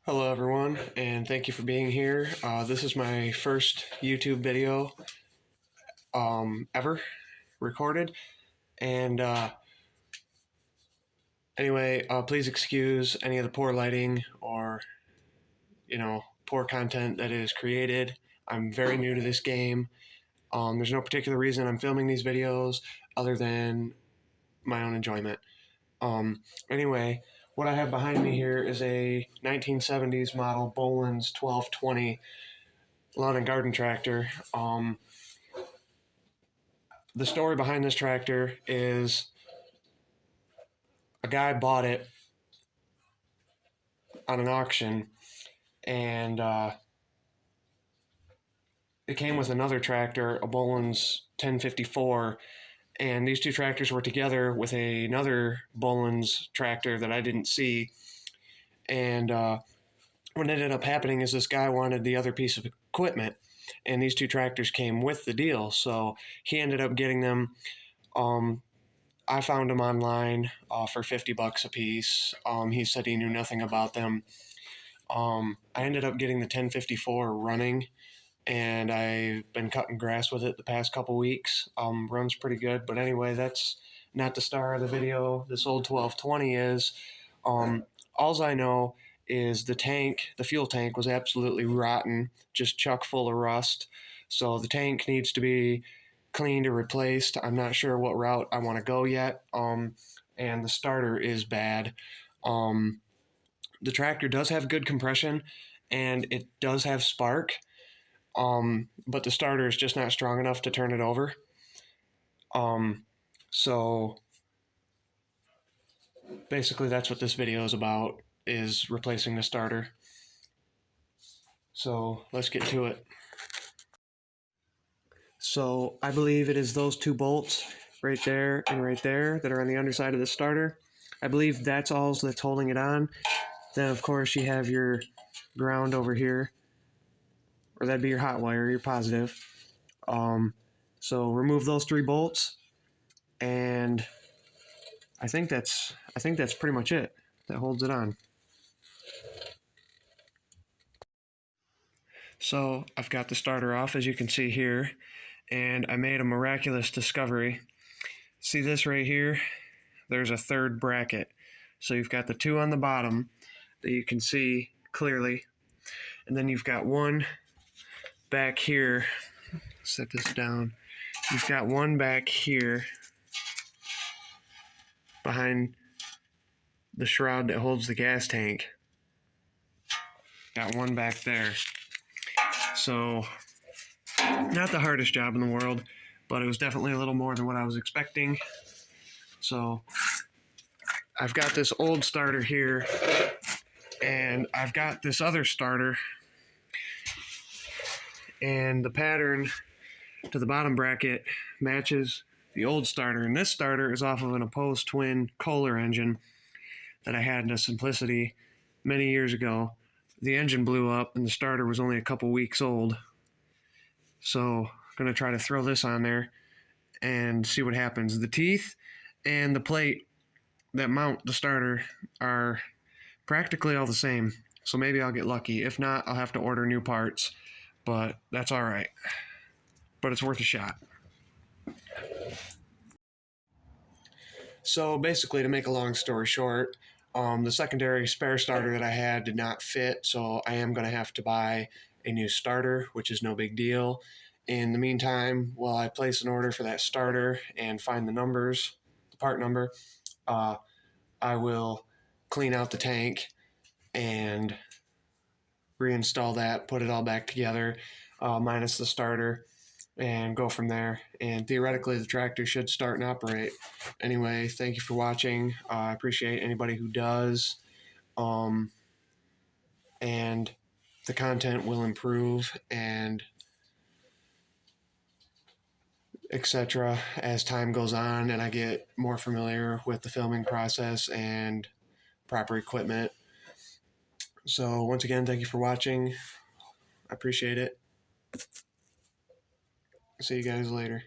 Hello everyone, and thank you for being here. This is my first YouTube video ever recorded, and anyway, please excuse any of the poor lighting or poor content that is created. I'm very new to this game. There's no particular reason I'm filming these videos other than my own enjoyment. Anyway, what I have behind me here is a 1970s model bolnes 1220 lawn and garden tractor. The story behind this tractor is a guy bought it on an auction, and it came with another tractor, a bolnes 1054, and these two tractors were together with another bolnes tractor that I didn't see. And what ended up happening is this guy wanted the other piece of equipment, and these two tractors came with the deal, so he ended up getting them. I found them online for $50 a piece. He said he knew nothing about them. I ended up getting the 1054 running, and I've been cutting grass with it the past couple weeks. Runs pretty good, but anyway, that's not the star of the video. This old 1220 is. Alls I know is the fuel tank was absolutely rotten, just chock full of rust. So the tank needs to be cleaned or replaced. I'm not sure what route I want to go yet. And the starter is bad. The tractor does have good compression and it does have spark, but the starter is just not strong enough to turn it over. So basically that's what this video is about, is replacing the starter. So let's get to it. So I believe it is those two bolts right there and right there that are on the underside of the starter. I believe that's all that's holding it on. Then of course you have your ground over here, or that'd be your hot wire, your positive. So remove those three bolts, and I think that's pretty much it that holds it on. So I've got the starter off, as you can see here, and I made a miraculous discovery. See this right here? There's a third bracket. So you've got the two on the bottom that you can see clearly, and then you've got one back here. Set this down. You've got one back here behind the shroud that holds the gas tank. Got one back there. So not the hardest job in the world, but it was definitely a little more than what I was expecting. So I've got this old starter here, and I've got this other starter, and the pattern to the bottom bracket matches the old starter, and this starter is off of an opposed twin Kohler engine that I had in a Simplicity many years ago. The engine blew up and the starter was only a couple weeks old, so I'm going to try to throw this on there and see what happens. The teeth and the plate that mount the starter are practically all the same, so maybe I'll get lucky. If not, I'll have to order new parts, but that's all right. But it's worth a shot. So basically, to make a long story short, the secondary spare starter that I had did not fit, so I am going to have to buy a new starter, which is no big deal. In the meantime, while I place an order for that starter and find the numbers, the part number, I will clean out the tank and reinstall that, put it all back together, minus the starter, and go from there. And theoretically, the tractor should start and operate. Anyway, thank you for watching. I appreciate anybody who does. And the content will improve and etc. as time goes on and I get more familiar with the filming process and proper equipment. So once again, thank you for watching. I appreciate it. See you guys later.